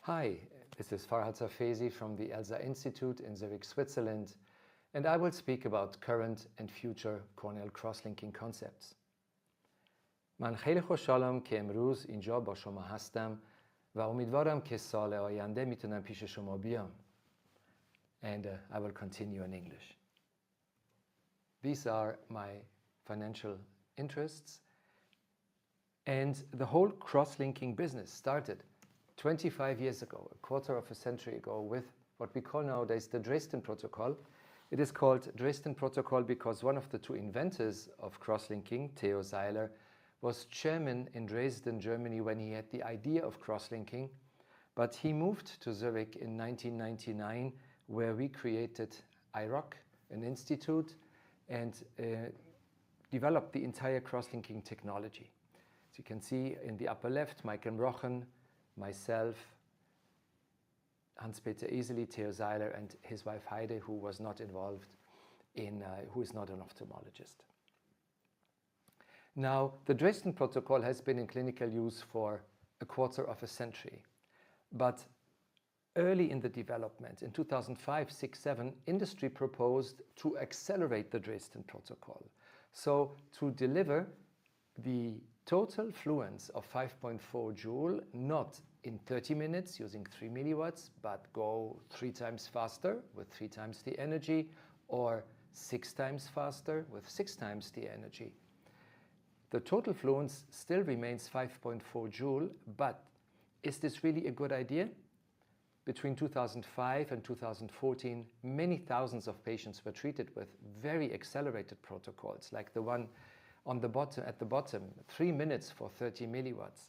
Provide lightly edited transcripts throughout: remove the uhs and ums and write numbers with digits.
Hi, this is Farhad Hafezi from the ELSA Institute in Zurich, Switzerland, and I will speak about current and future corneal crosslinking concepts. من خیلی خوشحالم که امروز اینجا با شما هستم و امیدوارم که سال آینده میتونم پیش شما بیام. And I will continue in English. These are my financial interests, and the whole cross-linking business started 25 years ago, a quarter of a century ago, with what we call nowadays the Dresden Protocol. It is called Dresden Protocol because one of the two inventors of cross-linking, Theo Seiler, was chairman in Dresden, Germany when he had the idea of cross-linking, but he moved to Zurich in 1999 where we created IROC, an institute, and developed the entire cross-linking technology. As you can see in the upper left, Michael Mrochen, myself, Hans-Peter Eseli, Theo Seiler, and his wife Heide, who was not involved in, who is not an ophthalmologist. Now, the Dresden Protocol has been in clinical use for a quarter of a century, but early in the development, in 2005, 6, 7, industry proposed to accelerate the Dresden Protocol. So to deliver the total fluence of 5.4 joule, not in 30 minutes using 3 milliwatts, but go 3 times faster with 3 times the energy, or 6 times faster with 6 times the energy. The total fluence still remains 5.4 joule, but is this really a good idea? Between 2005 and 2014, many thousands of patients were treated with very accelerated protocols, like the one on the bottom, at the bottom, 3 minutes for 30 milliwatts.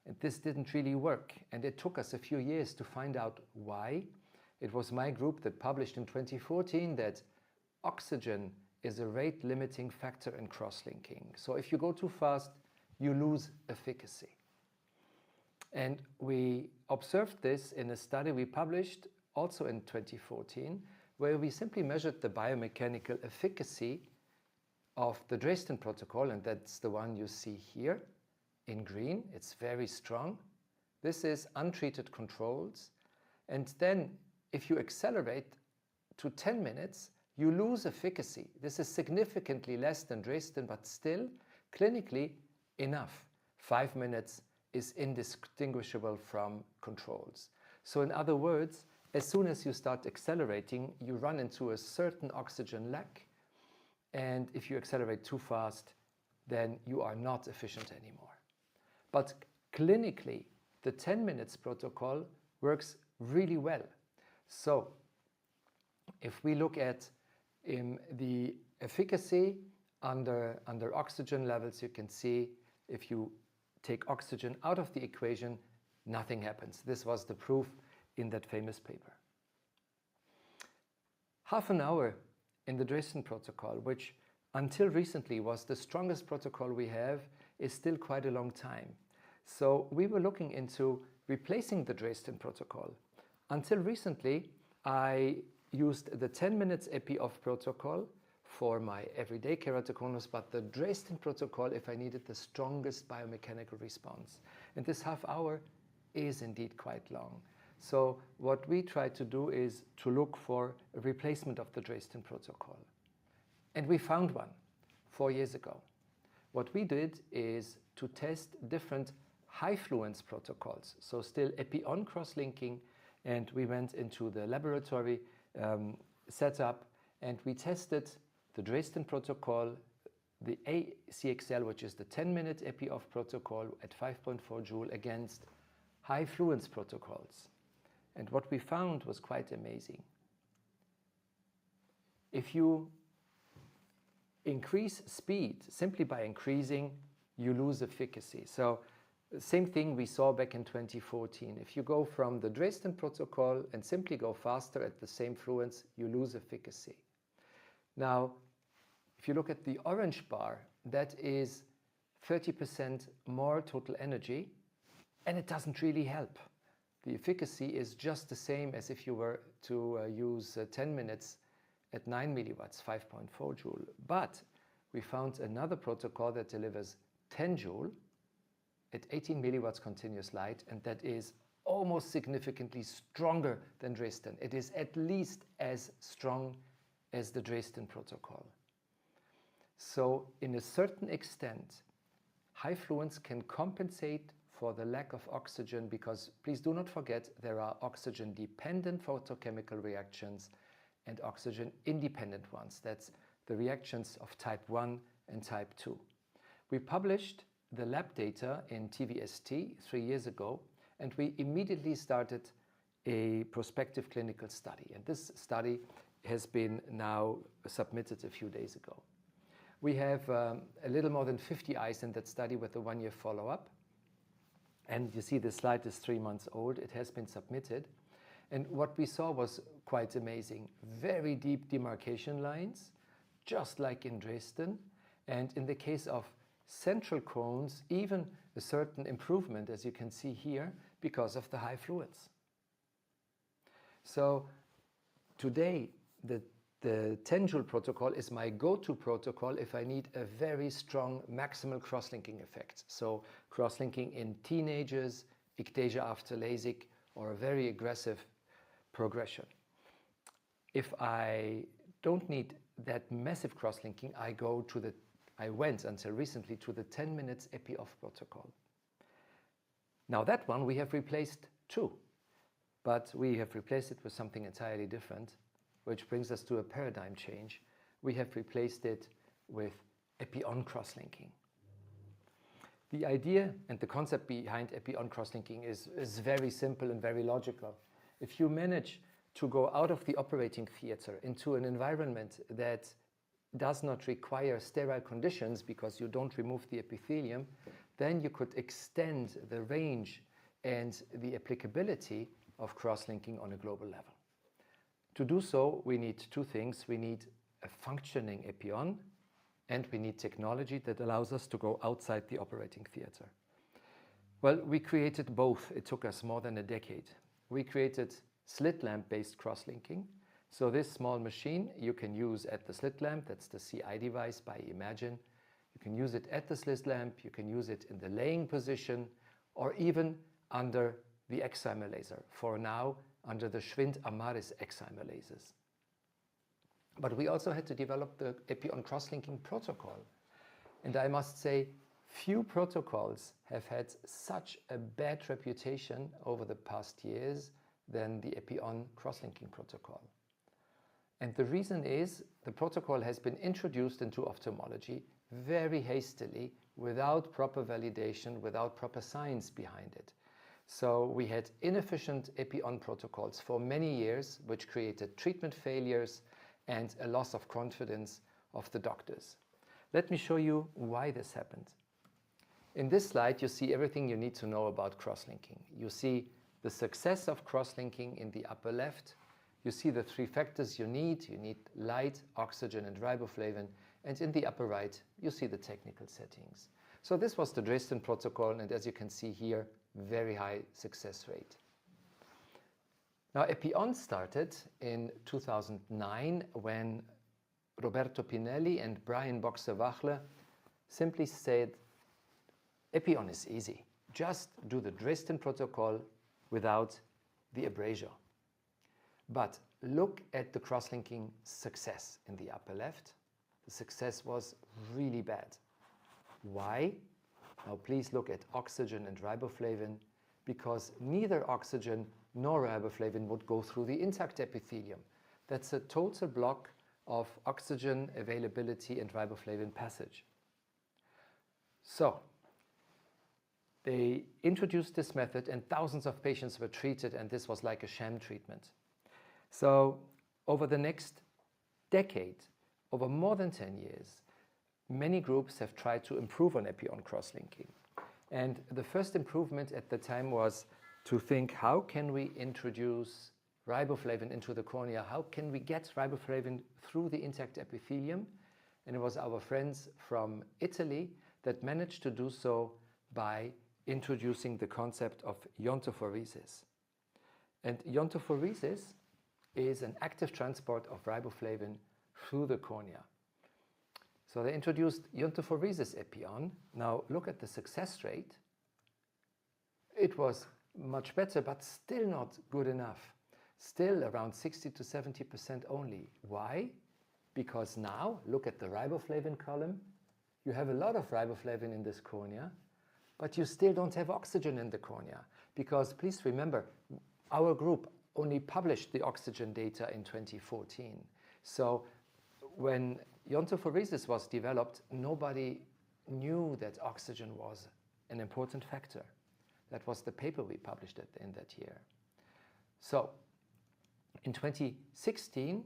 And this didn't really work, and it took us a few years to find out why. It was my group that published in 2014 that oxygen is a rate-limiting factor in cross-linking. So if you go too fast, you lose efficacy. And we observed this in a study we published also in 2014, where we simply measured the biomechanical efficacy of the Dresden Protocol, and that's the one you see here in green. It's very strong. This is untreated controls. And then if you accelerate to 10 minutes, you lose efficacy. This is significantly less than Dresden, but still clinically enough. 5 minutes is indistinguishable from controls. So in other words, as soon as you start accelerating, you run into a certain oxygen lack. And if you accelerate too fast, then you are not efficient anymore. But clinically, the 10 minutes protocol works really well. So if we look at the efficacy under oxygen levels, you can see if you take oxygen out of the equation, nothing happens. This was the proof in that famous paper. Half an hour in the Dresden Protocol, which until recently was the strongest protocol we have, is still quite a long time. So we were looking into replacing the Dresden Protocol. Until recently, I used the 10 minutes Epi-off protocol for my everyday keratoconus, but the Dresden Protocol if I needed the strongest biomechanical response. And this half hour is indeed quite long. So what we try to do is to look for a replacement of the Dresden Protocol. And we found one 4 years ago. What we did is to test different high-fluence protocols, so still Epi-on cross-linking, and we went into the laboratory setup and we tested the Dresden Protocol, the ACXL, which is the 10-minute Epi-off protocol at 5.4 joule against high-fluence protocols. And what we found was quite amazing. If you increase speed simply by increasing, you lose efficacy. So same thing we saw back in 2014. If you go from the Dresden Protocol and simply go faster at the same fluence, you lose efficacy. Now, if you look at the orange bar, that is 30% more total energy, and it doesn't really help. The efficacy is just the same as if you were to use 10 minutes at 9 milliwatts, 5.4 joule. But we found another protocol that delivers 10 joule at 18 milliwatts continuous light, and that is almost significantly stronger than Dresden. It is at least as strong as the Dresden protocol. So in a certain extent, high-fluence can compensate for the lack of oxygen, because please do not forget there are oxygen-dependent photochemical reactions and oxygen-independent ones. That's the reactions of type 1 and type 2. We published the lab data in TVST 3 years ago, and we immediately started a prospective clinical study. And this study has been now submitted a few days ago. We have a little more than 50 eyes in that study with a 1-year follow-up. And you see the slide is 3 months old. It has been submitted. And what we saw was quite amazing. Very deep demarcation lines, just like in Dresden. And in the case of central cones, even a certain improvement, as you can see here, because of the high-fluence. So today, the 10-joule protocol is my go-to protocol if I need a very strong maximal cross-linking effect. So cross-linking in teenagers, ectasia after LASIK, or a very aggressive progression. If I don't need that massive cross-linking, I went until recently to the 10 minutes Epi-off protocol. Now that one we have replaced too, but we have replaced it with something entirely different, which brings us to a paradigm change. We have replaced it with Epi-on crosslinking. The idea and the concept behind Epi-on crosslinking is very simple and very logical. If you manage to go out of the operating theater into an environment that does not require sterile conditions because you don't remove the epithelium, then you could extend the range and the applicability of crosslinking on a global level. To do so, we need two things. We need a functioning Epi-on, and we need technology that allows us to go outside the operating theater. Well, we created both. It took us more than a decade. We created slit lamp-based crosslinking. So this small machine you can use at the slit lamp. That's the CI device by Imagine. You can use it at the slit lamp. You can use it in the laying position, or even under the excimer laser. For now, under the Schwind Amaris excimer lasers. But we also had to develop the Epi-on crosslinking protocol. And I must say, few protocols have had such a bad reputation over the past years than the Epi-on crosslinking protocol. And the reason is the protocol has been introduced into ophthalmology very hastily, without proper validation, without proper science behind it. So we had inefficient Epi-on protocols for many years, which created treatment failures and a loss of confidence of the doctors. Let me show you why this happened. In this slide, you see everything you need to know about crosslinking. You see the success of crosslinking in the upper left. You see the 3 factors you need. You need light, oxygen, and riboflavin. And in the upper right, you see the technical settings. So this was the Dresden protocol, and as you can see here, very high success rate. Now, Epi-on started in 2009 when Roberto Pinelli and Brian Boxer-Wachle simply said, Epi-on is easy. Just do the Dresden protocol without the abrasure. But look at the crosslinking success in the upper left. The success was really bad. Why? Now please look at oxygen and riboflavin, because neither oxygen nor riboflavin would go through the intact epithelium. That's a total block of oxygen availability and riboflavin passage. So they introduced this method and thousands of patients were treated, and this was like a sham treatment. So over the next decade, over more than 10 years, many groups have tried to improve on Epi-on crosslinking. And the first improvement at the time was to think, how can we introduce riboflavin into the cornea? How can we get riboflavin through the intact epithelium? And it was our friends from Italy that managed to do so by introducing the concept of iontophoresis. And iontophoresis is an active transport of riboflavin through the cornea. So they introduced iontophoresis Epi-on. Now look at the success rate. It was much better, but still not good enough. Still around 60 to 70% only. Why? Because now, look at the riboflavin column. You have a lot of riboflavin in this cornea, but you still don't have oxygen in the cornea. Because please remember, our group only published the oxygen data in 2014. So when iontophoresis was developed, nobody knew that oxygen was an important factor. That was the paper we published in that year. So in 2016,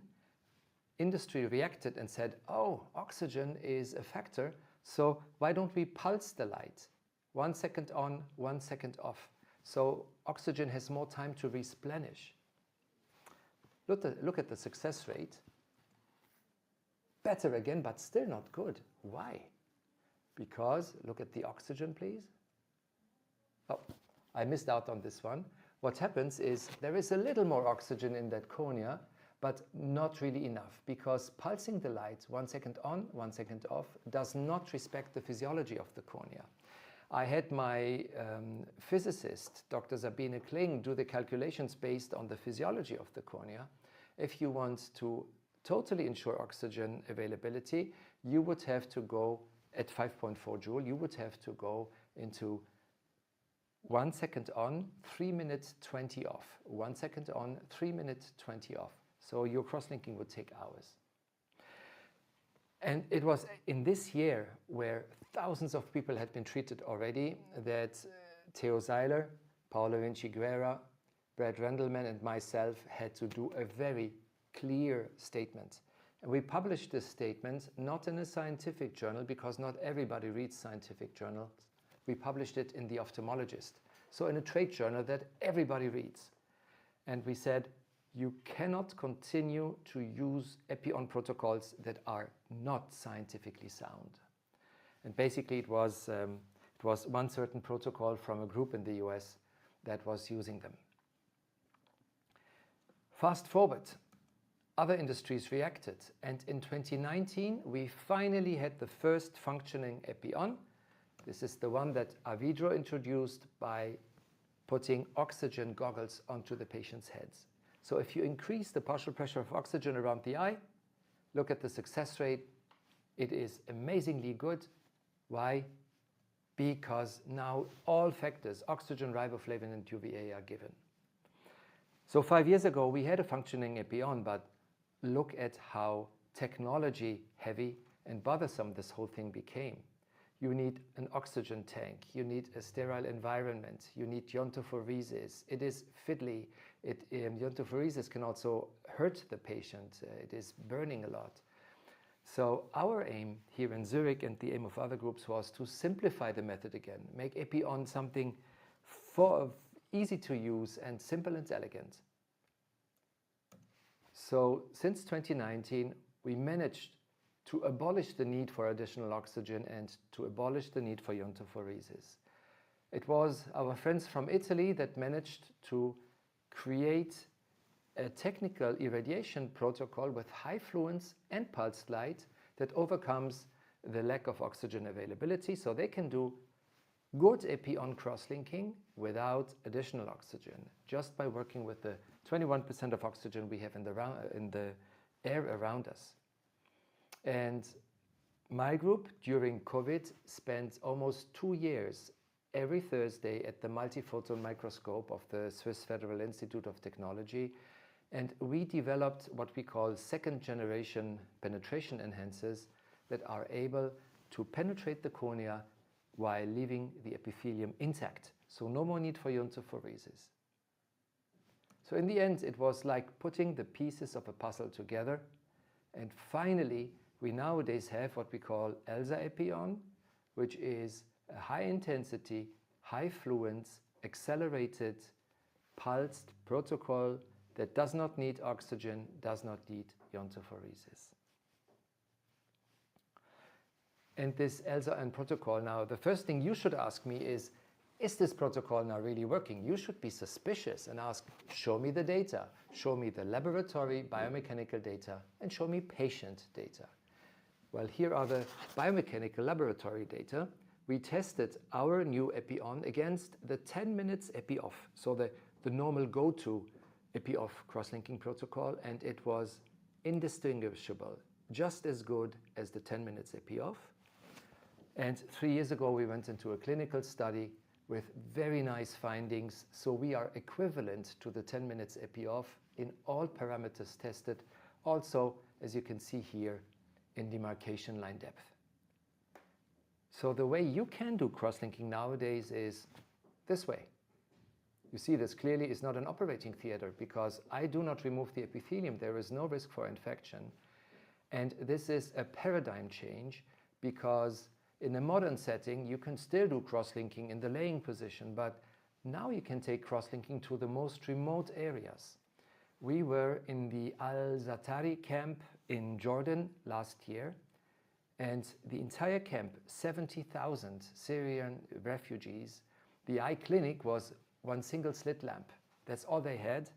industry reacted and said, oh, oxygen is a factor, so why don't we pulse the light? 1 second on, 1 second off. So oxygen has more time to replenish. Look at the success rate. Better again, but still not good. Why? Because, look at the oxygen, please. Oh, I missed out on this one. What happens is there is a little more oxygen in that cornea, but not really enough, because pulsing the light 1 second on, 1 second off does not respect the physiology of the cornea. I had my physicist, Dr. Sabine Kling, do the calculations based on the physiology of the cornea. If you want to totally ensure oxygen availability, you would have to go at 5.4 joule, you would have to go into 1 second on, 3 minutes 20 off. 1 second on, 3 minutes 20 off. So your crosslinking would take hours. And it was in this year where thousands of people had been treated already that Theo Seiler, Paolo Vinci-Guerra, Brad Rendelman and myself had to do a very clear statement. And we published this statement not in a scientific journal, because not everybody reads scientific journals. We published it in the Ophthalmologist, so in a trade journal that everybody reads. And we said, you cannot continue to use Epi-on protocols that are not scientifically sound. And basically it was one certain protocol from a group in the US that was using them. Fast forward, other industries reacted, and in 2019 we finally had the first functioning Epi-on. This is the one that Avidro introduced by putting oxygen goggles onto the patient's heads. So if you increase the partial pressure of oxygen around the eye, look at the success rate. It is amazingly good. Why? Because now all factors, oxygen, riboflavin, and UVA, are given. So 5 years ago, we had a functioning Epi-on, but look at how technology heavy and bothersome this whole thing became. You need an oxygen tank, you need a sterile environment, you need iontophoresis. It is fiddly. Iontophoresis can also hurt the patient. It is burning a lot. So our aim here in Zurich, and the aim of other groups, was to simplify the method again, make Epi-on something easy to use and simple and elegant. So since 2019, we managed to abolish the need for additional oxygen and to abolish the need for iontophoresis. It was our friends from Italy that managed to create a technical irradiation protocol with high-fluence and pulsed light that overcomes the lack of oxygen availability, so they can do good Epi-on crosslinking without additional oxygen, just by working with the 21% of oxygen we have in the air around us. And my group, during COVID, spent almost 2 years every Thursday at the multiphoton microscope of the Swiss Federal Institute of Technology, and we developed what we call second-generation penetration enhancers that are able to penetrate the cornea while leaving the epithelium intact. So no more need for iontophoresis. So in the end, it was like putting the pieces of a puzzle together, and finally, we nowadays have what we call ELSA Epi-on, which is a high-intensity, high-fluence, accelerated, pulsed protocol that does not need oxygen, does not need iontophoresis. And this ELSA protocol, now the first thing you should ask me is this protocol now really working? You should be suspicious and ask, show me the data, show me the laboratory biomechanical data, and show me patient data. Well, here are the biomechanical laboratory data. we tested our new Epi-on against the 10 minutes Epi-off, so the normal go-to Epi-off cross-linking protocol, and it was indistinguishable, just as good as the 10 minutes Epi-off. And 3 years ago, we went into a clinical study with very nice findings. So we are equivalent to the 10 minutes Epi-off in all parameters tested. Also, as you can see here, in demarcation line depth. So the way you can do cross-linking nowadays is this way. You see, this clearly is not an operating theater because I do not remove the epithelium. There is no risk for infection. And this is a paradigm change because in a modern setting, you can still do cross-linking in the laying position, but now you can take cross-linking to the most remote areas. We were in the Al-Zatari camp in Jordan last year, and the entire camp, 70,000 Syrian refugees, the eye clinic was one single slit lamp. That's all they had,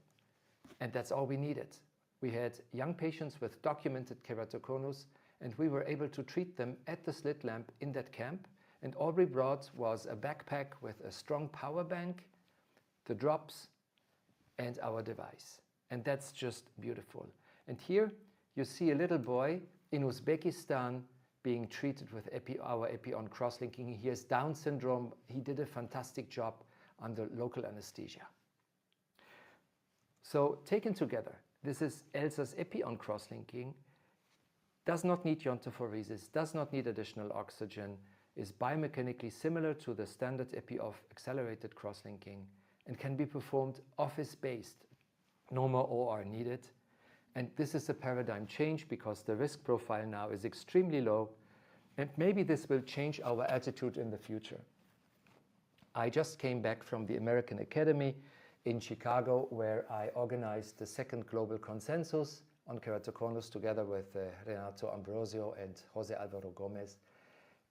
and that's all we needed. We had young patients with documented keratoconus, and we were able to treat them at the slit lamp in that camp. And all we brought was a backpack with a strong power bank, the drops, and our device. And that's just beautiful. And here you see a little boy in Uzbekistan being treated with our Epi-on cross-linking. He has Down syndrome. He did a fantastic job under local anesthesia. So taken together, this is Elsa's Epi-on cross-linking. Does not need iontophoresis, does not need additional oxygen, is biomechanically similar to the standard Epi-off accelerated cross-linking, and can be performed office-based. No more OR needed. And this is a paradigm change because the risk profile now is extremely low, and maybe this will change our attitude in the future. I just came back from the American Academy in Chicago, where I organized the second global consensus on keratoconus together with Renato Ambrosio and Jose Alvaro Gomez.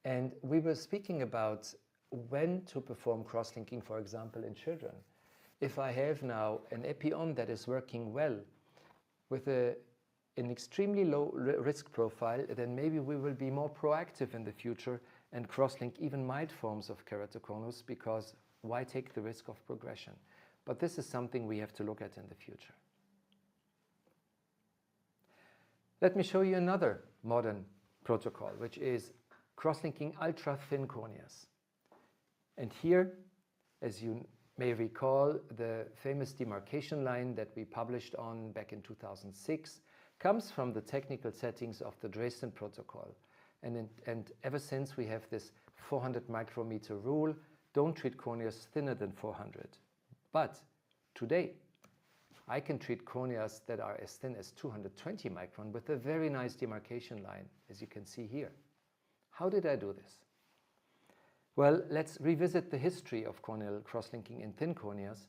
And we were speaking about when to perform cross-linking, for example, in children. If I have now an Epi-on that is working well with an extremely low risk profile, then maybe we will be more proactive in the future and cross-link even mild forms of keratoconus, because why take the risk of progression? But this is something we have to look at in the future. Let me show you another modern protocol, which is cross-linking ultra-thin corneas. And here, as you may recall, the famous demarcation line that we published on back in 2006 comes from the technical settings of the Dresden protocol. And ever since, we have this 400 micrometer rule. Don't treat corneas thinner than 400. But today, I can treat corneas that are as thin as 220 micron with a very nice demarcation line, as you can see here. How did I do this? Well, let's revisit the history of corneal cross-linking in thin corneas.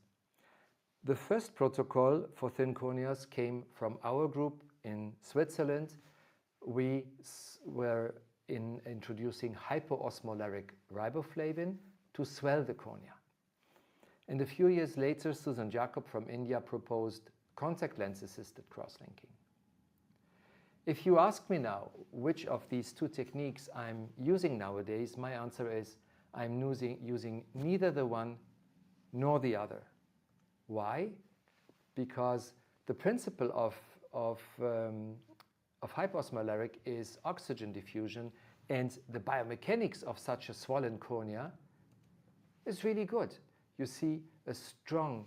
The first protocol for thin corneas came from our group in Switzerland. We were introducing hypoosmolaric riboflavin to swell the cornea. And a few years later, Susan Jacob from India proposed contact lens assisted cross-linking. If you ask me now which of these two techniques I'm using nowadays, my answer is I'm using neither the one nor the other. Why? Because the principle of hypoosmolaric is oxygen diffusion, and the biomechanics of such a swollen cornea is really good. You see a strong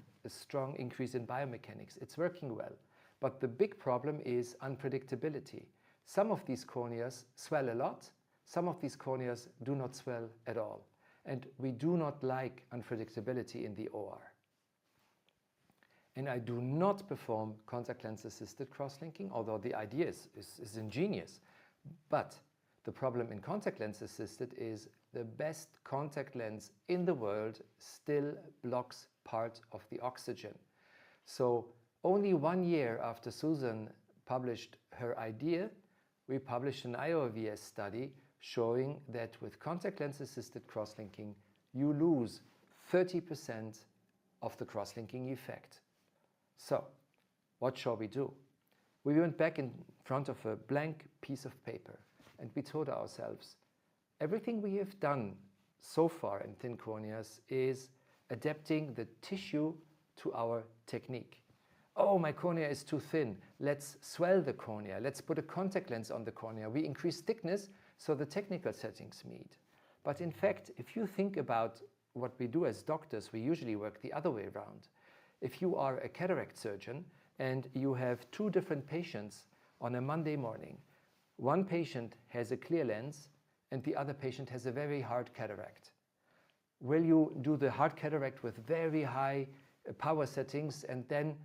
increase in biomechanics. It's working well. But the big problem is unpredictability. Some of these corneas swell a lot. Some of these corneas do not swell at all. And we do not like unpredictability in the OR. And I do not perform contact lens assisted cross-linking, although the idea is ingenious. But the problem in contact lens assisted is the best contact lens in the world still blocks part of the oxygen. So only 1 year after Susan published her idea, we published an IOVS study showing that with contact lens assisted cross-linking, you lose 30% of the cross-linking effect. So what shall we do? We went back in front of a blank piece of paper and we told ourselves, everything we have done so far in thin corneas is adapting the tissue to our technique. Oh, my cornea is too thin. Let's swell the cornea. Let's put a contact lens on the cornea. We increase thickness so the technical settings meet. But in fact, if you think about what we do as doctors, we usually work the other way around. If you are a cataract surgeon and you have two different patients on a Monday morning, one patient has a clear lens and the other patient has a very hard cataract. Will you do the hard cataract with very high power settings and then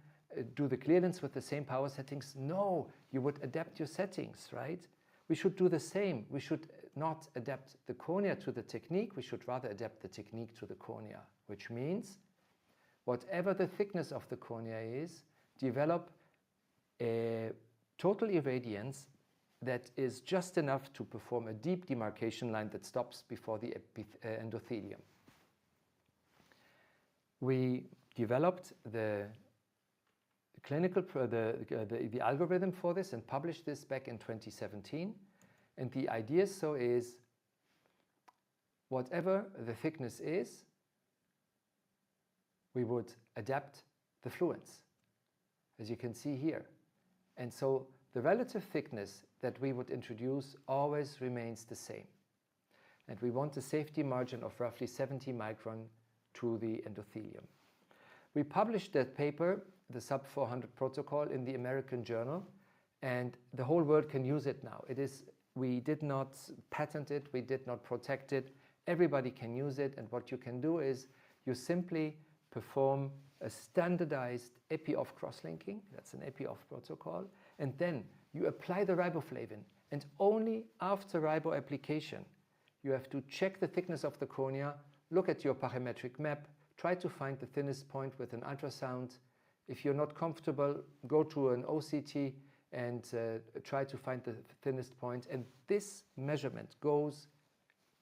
do the clear lens with the same power settings? No, you would adapt your settings, right? We should do the same. We should not adapt the cornea to the technique. We should rather adapt the technique to the cornea, which means whatever the thickness of the cornea is, develop a total irradiance that is just enough to perform a deep demarcation line that stops before the endothelium. We developed the algorithm for this and published this back in 2017. And the idea is whatever the thickness is, we would adapt the fluence, as you can see here. And so the relative thickness that we would introduce always remains the same. And we want a safety margin of roughly 70 micron to the endothelium. We published that paper, the sub-400 protocol, in the American Journal, and the whole world can use it now. We did not patent it, we did not protect it. Everybody can use it, and what you can do is you simply perform a standardized Epi-off crosslinking, that's an Epi-off protocol, and then you apply the riboflavin, and only after ribo application you have to check the thickness of the cornea, look at your parametric map, try to find the thinnest point with an ultrasound. If you're not comfortable, go to an OCT and try to find the thinnest point. And this measurement goes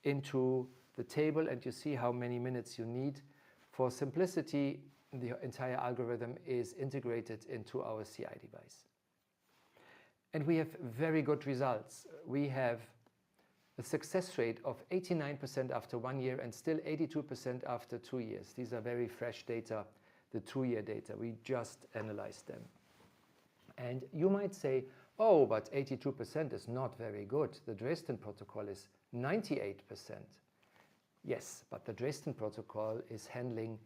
into the table and you see how many minutes you need. For simplicity, the entire algorithm is integrated into our CI device. And we have very good results. We have a success rate of 89% after 1 year and still 82% after 2 years. These are very fresh data, the 2-year data. We just analyzed them. And you might say, oh, but 82% is not very good. The Dresden protocol is 98%. Yes, but the Dresden protocol is handling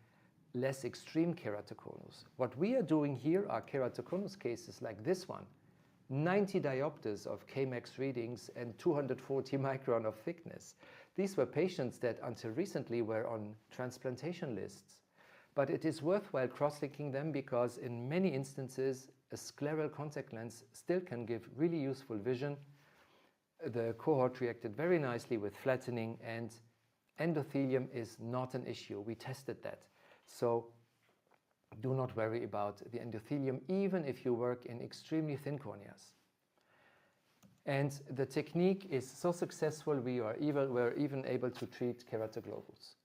less extreme keratoconus. What we are doing here are keratoconus cases like this one. 90 diopters of Kmax readings and 240 micron of thickness. These were patients that until recently were on transplantation lists. But it is worthwhile cross-linking them because in many instances a scleral contact lens still can give really useful vision. The cohort reacted very nicely with flattening, and endothelium is not an issue. We tested that. So do not worry about the endothelium, even if you work in extremely thin corneas. And the technique is so successful, we're even able to treat keratoglobus.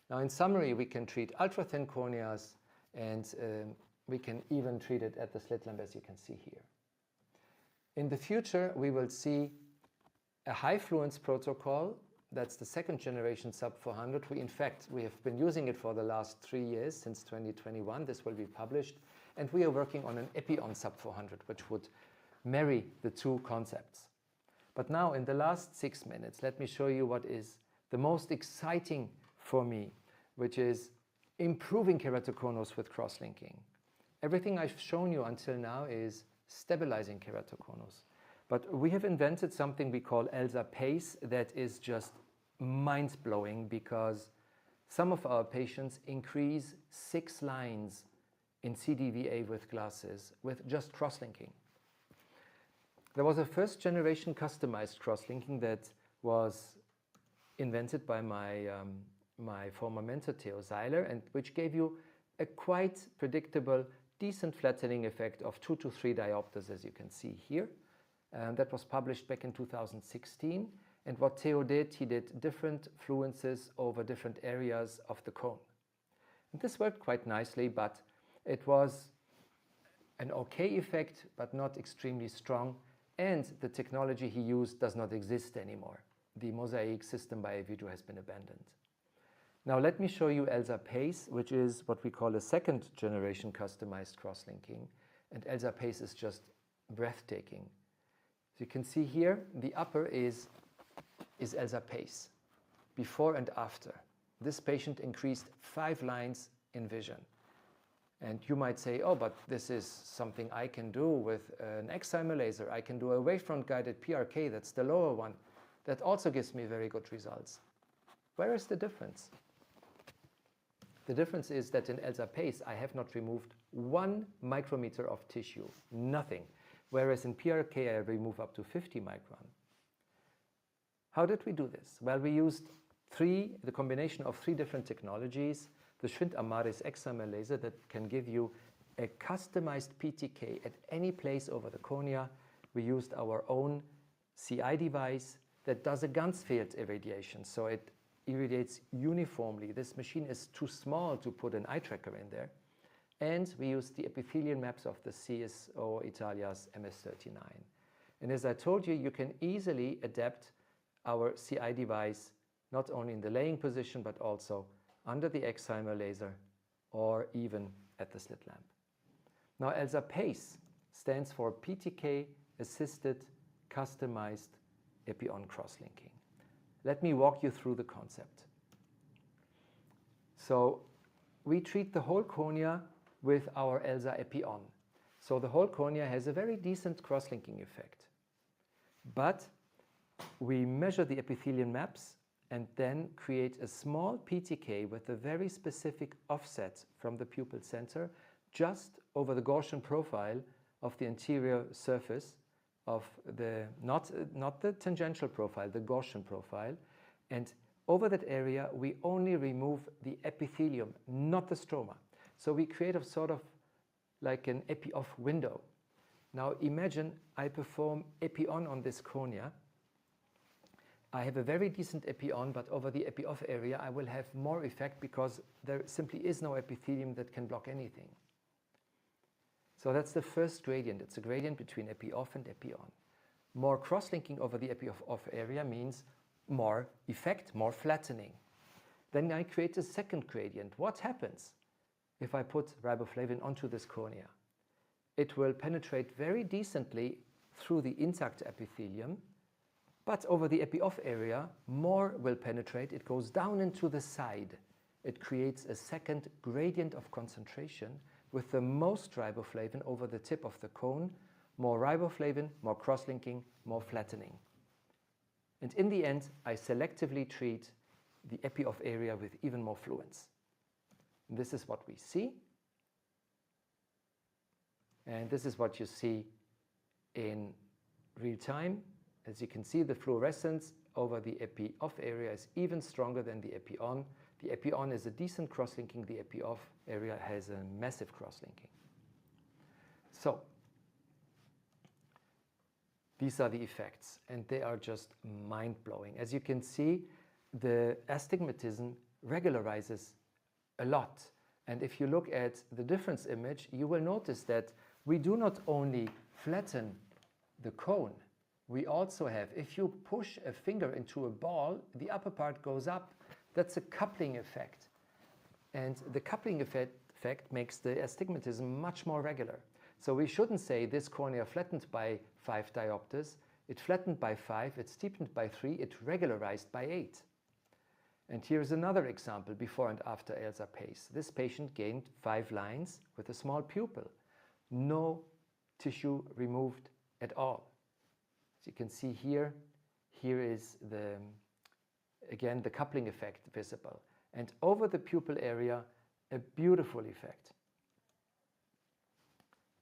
Now, in summary, we can treat ultra-thin corneas, and we can even treat it at the slit lamp, as you can see here. In the future, we will see a high-fluence protocol. That's the second generation sub-400. We have been using it for the last 3 years, since 2021. This will be published. And we are working on an Epi-on sub-400, which would marry the two concepts. But now, in the last 6 minutes, let me show you what is the most exciting for me, which is improving keratoconus with cross-linking. Everything I've shown you until now is stabilizing keratoconus. But we have invented something we call Ela-Pace that is just mind-blowing, because some of our patients increase 6 lines in CDVA with glasses with just cross-linking. There was a first generation customized cross-linking that was invented by my former mentor Theo Seiler, and which gave you a quite predictable, decent flattening effect of 2 to 3 diopters, as you can see here. That was published back in 2016. And what Theo did, he did different fluences over different areas of the cone. And this worked quite nicely, but it was an okay effect, but not extremely strong. And the technology he used does not exist anymore. the mosaic system by Evidro has been abandoned. Now let me show you Ela-Pace, which is what we call a second generation customized crosslinking. And Ela-Pace is just breathtaking. So you can see here, the upper is Ela-Pace, before and after. This patient increased 5 lines in vision. And you might say, oh, but this is something I can do with an excimer laser. I can do a wavefront guided PRK, that's the lower one. That also gives me very good results. Where is the difference? The difference is that in Ela-Pace, I have not removed 1 micrometer of tissue, nothing. Whereas in PRK, I remove up to 50 micron. How did we do this? Well, we used the combination of 3 different technologies. The Schwind-Amaris excimer laser that can give you a customized PTK at any place over the cornea. We used our own CI device that does a Ganzfeld irradiation, so it irradiates uniformly. This machine is too small to put an eye tracker in there. And we used the epithelial maps of the CSO Italia's MS39. And as I told you, you can easily adapt our CI device not only in the laying position, but also under the excimer laser or even at the slit lamp. Now, Ela-Pace stands for PTK Assisted Customized Epi-on Crosslinking. Let me walk you through the concept. So we treat the whole cornea with our ELSA Epi-on. So the whole cornea has a very decent crosslinking effect. But we measure the epithelial maps and then create a small PTK with a very specific offset from the pupil center just over the Gaussian profile of the anterior surface of the, not the tangential profile, the Gaussian profile. And over that area, we only remove the epithelium, not the stroma. So we create a sort of like an epi-off window. Now imagine I perform epi-on this cornea. I have a very decent epi-on, but over the epi-off area, I will have more effect because there simply is no epithelium that can block anything. So that's the first gradient. It's a gradient between epi-off and epi-on. More cross-linking over the epi-off area means more effect, more flattening. Then I create a second gradient. What happens if I put riboflavin onto this cornea? It will penetrate very decently through the intact epithelium, but over the epi-off area, more will penetrate. It goes down into the side. It creates a second gradient of concentration with the most riboflavin over the tip of the cone, more riboflavin, more cross-linking, more flattening. And in the end, I selectively treat the epi-off area with even more fluence. And this is what we see. And this is what you see in real time. As you can see, the fluorescence over the epi-off area is even stronger than the epi-on. The epi-on is a decent cross-linking. The epi-off area has a massive cross-linking. So these are the effects, and they are just mind-blowing. As you can see, the astigmatism regularizes a lot. And if you look at the difference image, you will notice that we do not only flatten the cone, we also have, if you push a finger into a ball, the upper part goes up. That's a coupling effect. And the coupling effect makes the astigmatism much more regular. So we shouldn't say this cornea flattened by 5 diopters, it flattened by 5, it steepened by 3, it regularized by 8. And here's another example before and after Ela-Pace. This patient gained 5 lines with a small pupil. No tissue removed at all. As you can see here, here is again the coupling effect visible. And over the pupil area, a beautiful effect.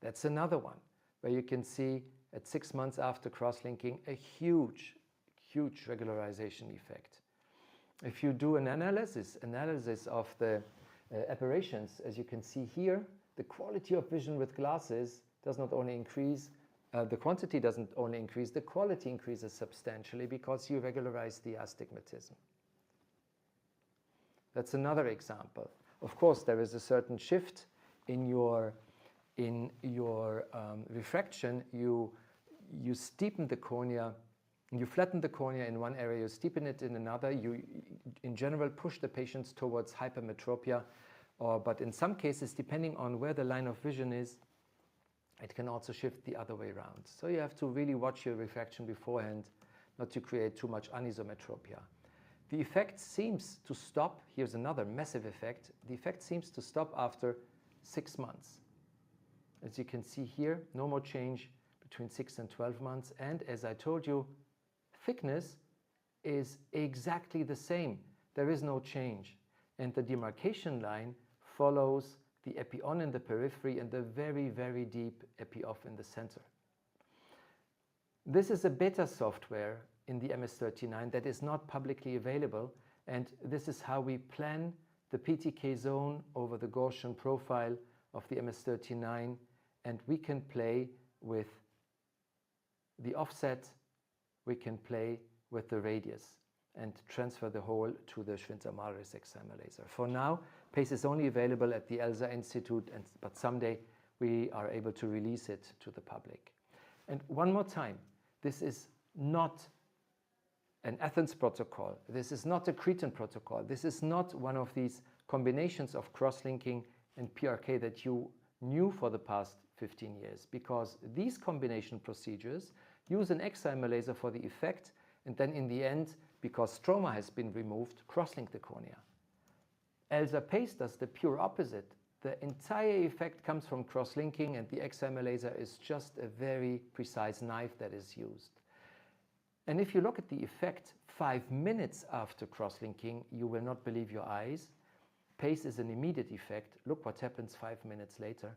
That's another one where you can see at 6 months after cross-linking a huge regularization effect. If you do an analysis of the aberrations, as you can see here, the quality of vision with glasses does not only increase, the quantity doesn't only increase, the quality increases substantially because you regularize the astigmatism. That's another example. Of course, there is a certain shift in your refraction. You steepen the cornea You flatten the cornea in one area, you steepen it in another. You, in general, push the patients towards hypermetropia, but in some cases, depending on where the line of vision is, it can also shift the other way around. So you have to really watch your refraction beforehand, not to create too much anisometropia. The effect seems to stop. Here's another massive effect. The effect seems to stop after 6 months. As you can see here, no more change between 6 and 12 months. And as I told you, thickness is exactly the same. There is no change. And the demarcation line follows the Epi-on in the periphery and the very, very deep Epi-off in the center. This is a beta software in the MS-39 that is not publicly available, and this is how we plan the PTK zone over the Gaussian profile of the MS-39, and we can play with the offset, we can play with the radius and transfer the whole to the Schwintzer-Malriss excimer laser. For now, PACE is only available at the ELSA Institute, but someday we are able to release it to the public. And one more time, this is not an Athens protocol. This is not a Cretan protocol. This is not one of these combinations of crosslinking and PRK that you knew for the past 15 years, because these combination procedures use an excimer laser for the effect, and then in the end, because stroma has been removed, crosslink the cornea. Ela-Pace does the pure opposite. The entire effect comes from crosslinking, and the excimer laser is just a very precise knife that is used. And if you look at the effect 5 minutes after crosslinking, you will not believe your eyes. PACE is an immediate effect. Look what happens 5 minutes later.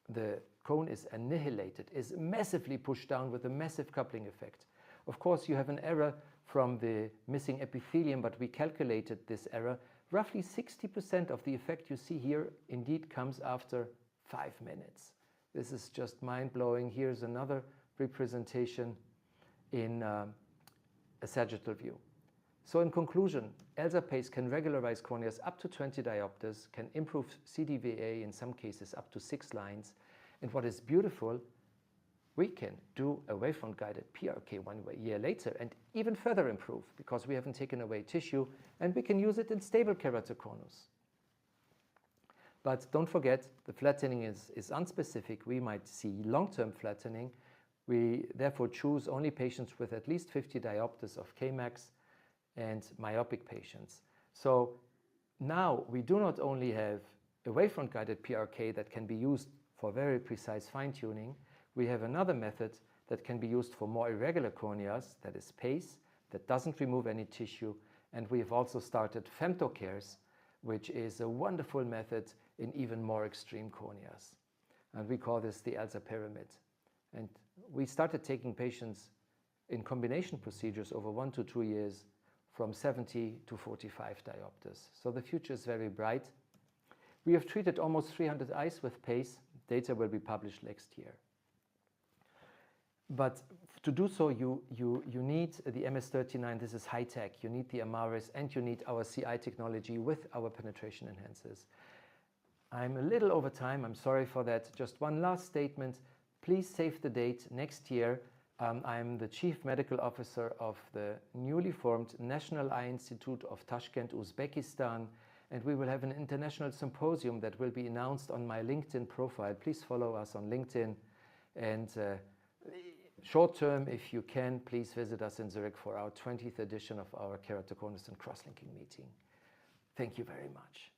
The cone is annihilated, is massively pushed down with a massive coupling effect. Of course, you have an error from the missing epithelium, but we calculated this error. Roughly 60% of the effect you see here indeed comes after 5 minutes. This is just mind-blowing. Here's another representation in a sagittal view. So in conclusion, Ela-Pace can regularize corneas up to 20 diopters, can improve CDVA in some cases up to 6 lines. And what is beautiful, we can do a wavefront-guided PRK 1 year later and even further improve, because we haven't taken away tissue, and we can use it in stable keratoconus. But don't forget, the flattening is unspecific. We might see long-term flattening. We therefore choose only patients with at least 50 diopters of Kmax and myopic patients. So now we do not only have a wavefront-guided PRK that can be used for very precise fine-tuning, we have another method that can be used for more irregular corneas, that is PACE, that doesn't remove any tissue, and we have also started femtocares, which is a wonderful method in even more extreme corneas. And we call this the ELSA pyramid. And we started taking patients in combination procedures over 1 to 2 years from 70 to 45 diopters. So the future is very bright. We have treated almost 300 eyes with PACE. Data will be published next year. But to do so, you need the MS-39. This is high tech. You need the Amaris, and you need our CI technology with our penetration enhancers. I'm a little over time. I'm sorry for that. Just one last statement. Please save the date next year. I'm the Chief Medical Officer of the newly formed National Eye Institute of Tashkent, Uzbekistan, and we will have an international symposium that will be announced on my LinkedIn profile. Please follow us on LinkedIn, and short term, if you can, please visit us in Zurich for our 20th edition of our keratoconus and crosslinking meeting. Thank you very much.